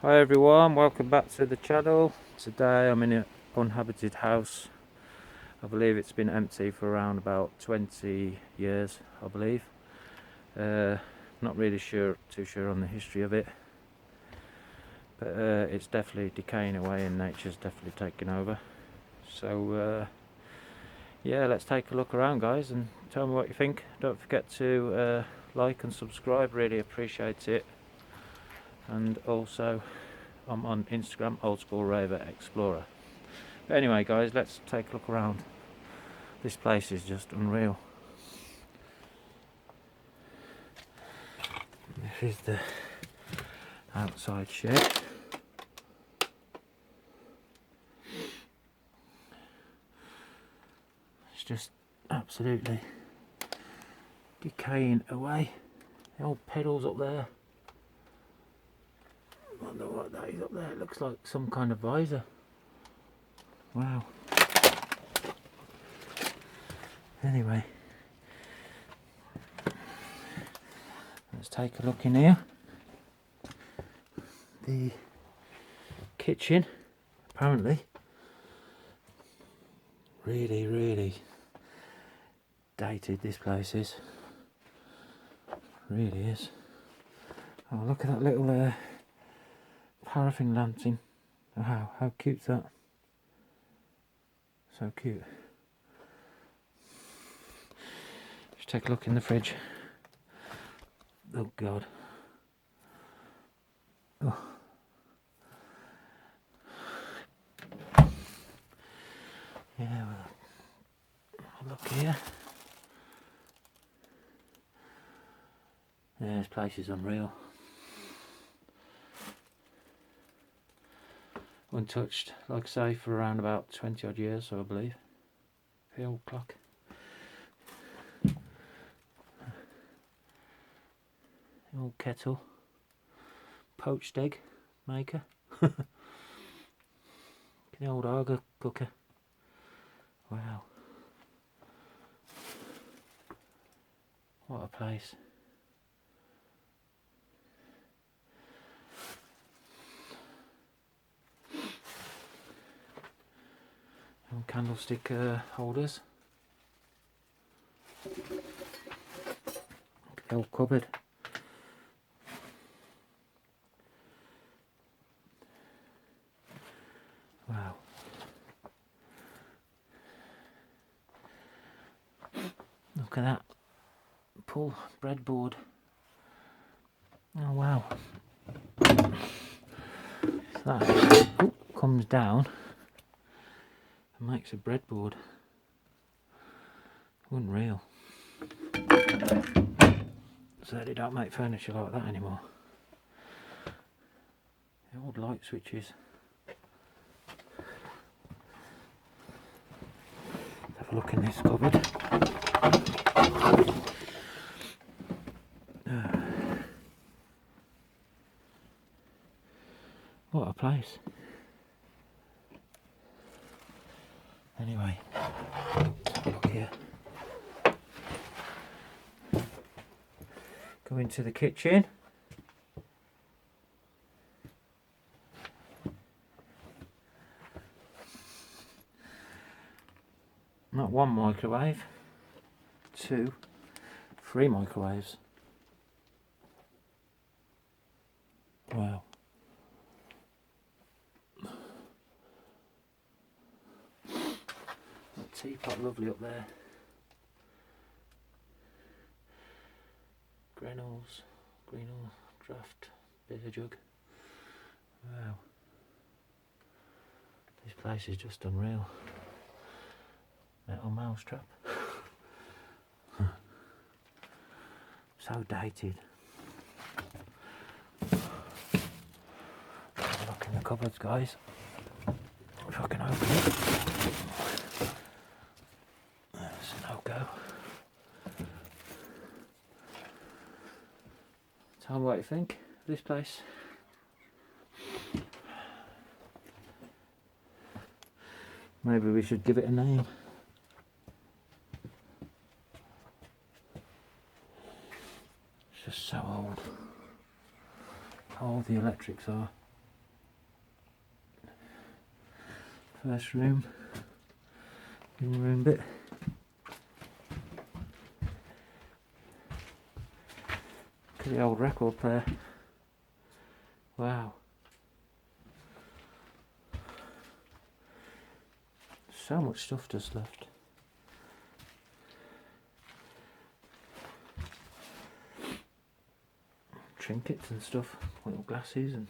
Hi everyone, welcome back to the channel. Today I'm in an uninhabited house. I believe it's been empty for around about 20 years, I believe. Not really too sure on the history of it, but it's definitely decaying away and nature's definitely taking over. So yeah, let's take a look around, guys, and tell me what you think. Don't forget to like and subscribe, really appreciate it. And also I'm on Instagram, Old School Raver Explorer. But anyway, guys, let's take a look around. This place is just unreal. This is the outside shed. It's just absolutely decaying away. The old pedals up there. I wonder what that is up there. It looks like some kind of visor. Wow. Anyway, let's take a look in here. The kitchen, apparently, really dated. This place is. Really is. Oh, look at that little paraffin lantern. Wow, how cute's that? So cute. Just take a look in the fridge. Oh God. Oh. Yeah, well, look here. Yeah, this place is unreal. Untouched, like I say, for around about 20 odd years, so I believe. The old clock. The old kettle. Poached egg maker. The old Arga cooker. Wow. What a place. Old candlestick holders. The old cupboard. Wow. Look at that. Pull breadboard. Oh wow. So that comes down and makes a breadboard. Unreal. So they don't make furniture like that anymore. The old light switches. Have a look in this cupboard. What a place. Anyway, let's have a look here. Go into the kitchen. Not one microwave, two, three microwaves. Wow. Teapot, lovely up there. Greenall's draft beer jug. Wow. This place is just unreal. Metal mousetrap. So dated. Have a look in the cupboards, guys. If I can open it. There's no go. Tell me what you think of this place. Maybe we should give it a name. It's just so old. How old the electrics are. First room, living room bit. Look at the old record player. Wow. So much stuff just left. Trinkets and stuff, little glasses and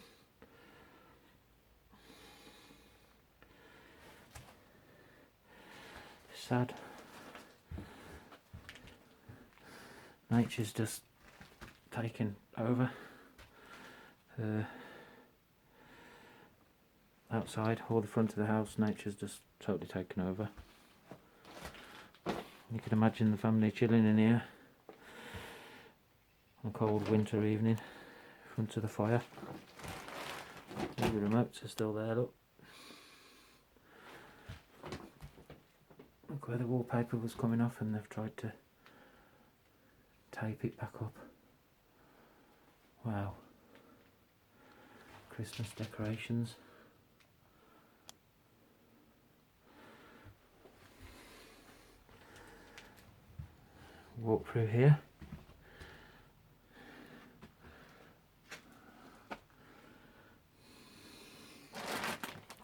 sad. Nature's just taken over. Outside, or the front of the house, nature's just totally taken over. You can imagine the family chilling in here on a cold winter evening in front of the fire. All the remotes are still there, look. Look where the wallpaper was coming off and they've tried to tape it back up. Wow. Christmas decorations. Walk through here.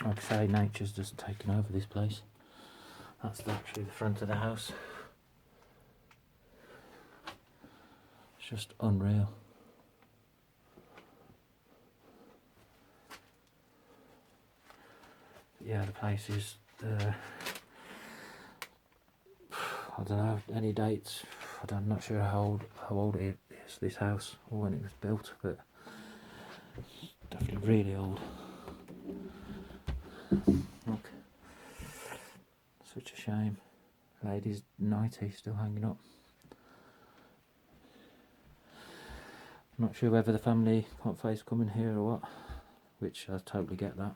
Like I say, nature's just taken over this place. That's actually the front of the house. It's just unreal. Yeah, the place is, I don't know, any dates. I'm not sure how old it is, this house, or when it was built, but it's definitely really old. Look, such a shame. Lady's 90 still hanging up. I'm not sure whether the family can't face coming here or what, which I totally get that.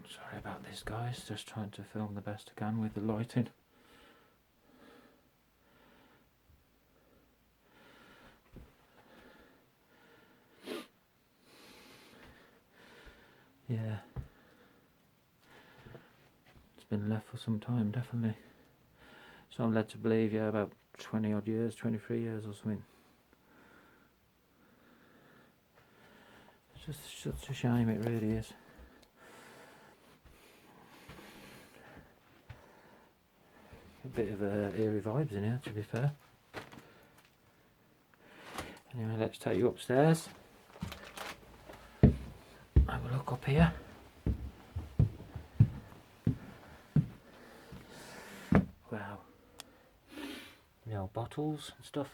Sorry about this, guys, just trying to film the best I can with the lighting. Yeah, it's been left for some time, definitely. So I'm led to believe, yeah, about 20 odd years, 23 years or something. It's just such a shame, it really is. A bit of eerie vibes in here, to be fair. Anyway, let's take you upstairs. Have a look up here. Wow. The old bottles and stuff.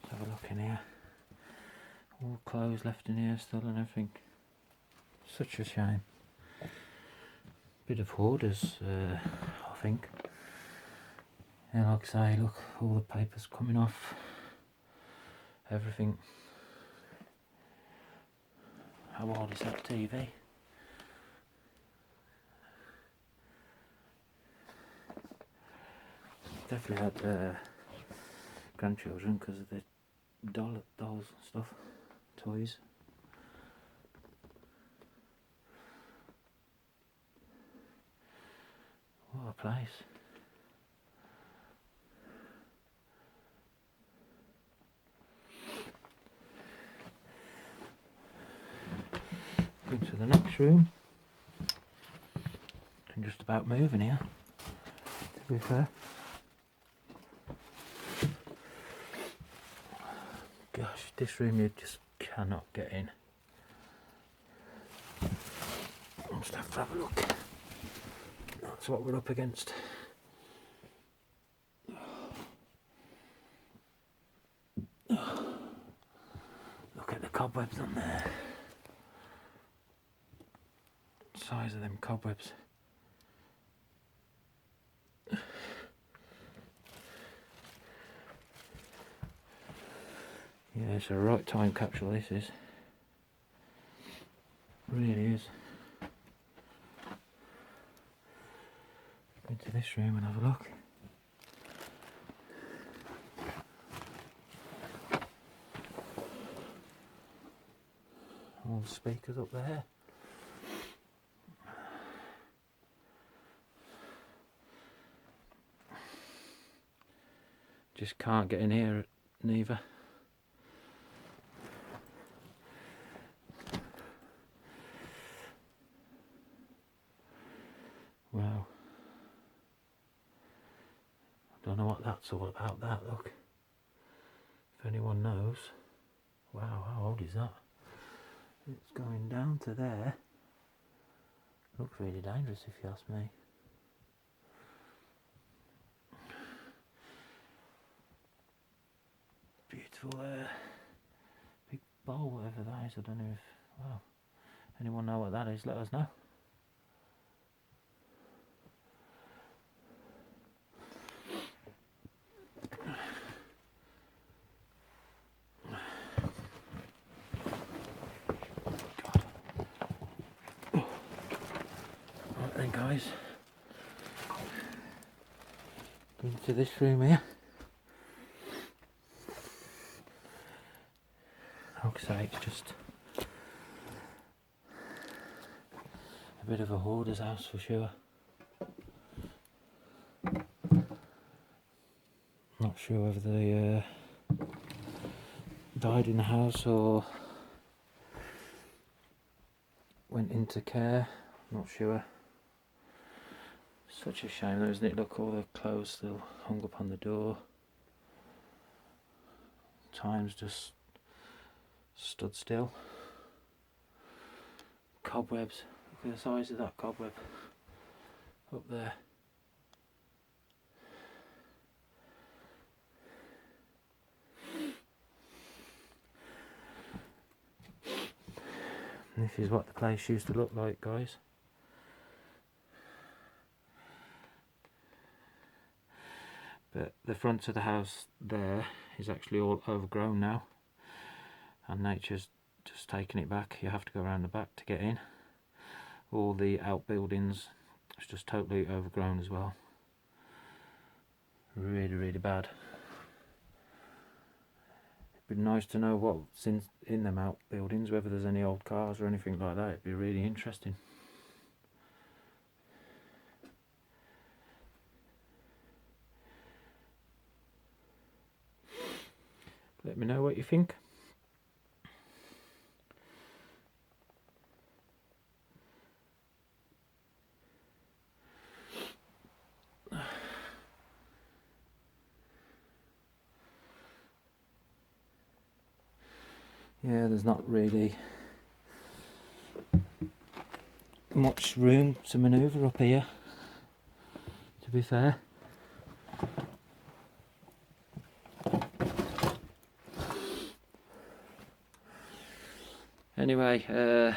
Let's have a look in here. All clothes left in here still and everything. Such a shame. Bit of hoarders, I think. Yeah, like I say, look, all the papers coming off. Everything. How old is that TV? Definitely had grandchildren because of the dolls and stuff, toys. What a place. Into the next room. Can just about move in here, to be fair. Gosh, this room you just cannot get in. I'll just have to have a look. That's what we're up against. Look at the cobwebs on there. size of them cobwebs. Yeah, it's a right time capsule, this is. Really is. Go into this room and have a look. All the speakers up there. Just can't get in here neither. Wow. I don't know what that's all about, that look. If anyone knows. Wow, how old is that? It's going down to there. Looks really dangerous if you ask me. Beautiful big bowl, whatever that is. I don't know if, wow, anyone know what that is, let us know. Right then guys, into this room here. Like I say, it's just a bit of a hoarder's house for sure. Not sure whether they died in the house or went into care. Not sure. Such a shame though, isn't it? Look, all the clothes still hung up on the door. Time's just stood still. Cobwebs. Look at the size of that cobweb up there. And this is what the place used to look like, guys. But the front of the house there is actually all overgrown now, and nature's just taken it back. You have to go around the back to get in. All the outbuildings, it's just totally overgrown as well. Really, really bad. It'd be nice to know what's in them outbuildings, whether there's any old cars or anything like that. It'd be really interesting. Let me know what you think. Yeah, there's not really much room to manoeuvre up here, to be fair. Anyway, I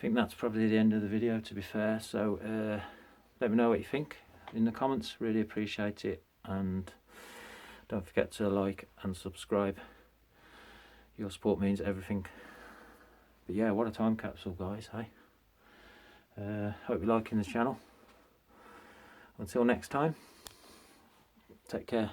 think that's probably the end of the video, to be fair. So let me know what you think in the comments. Really appreciate it, and don't forget to like and subscribe. Your support means everything. But yeah, what a time capsule, guys, hey? Hope you're liking the channel. Until next time, take care.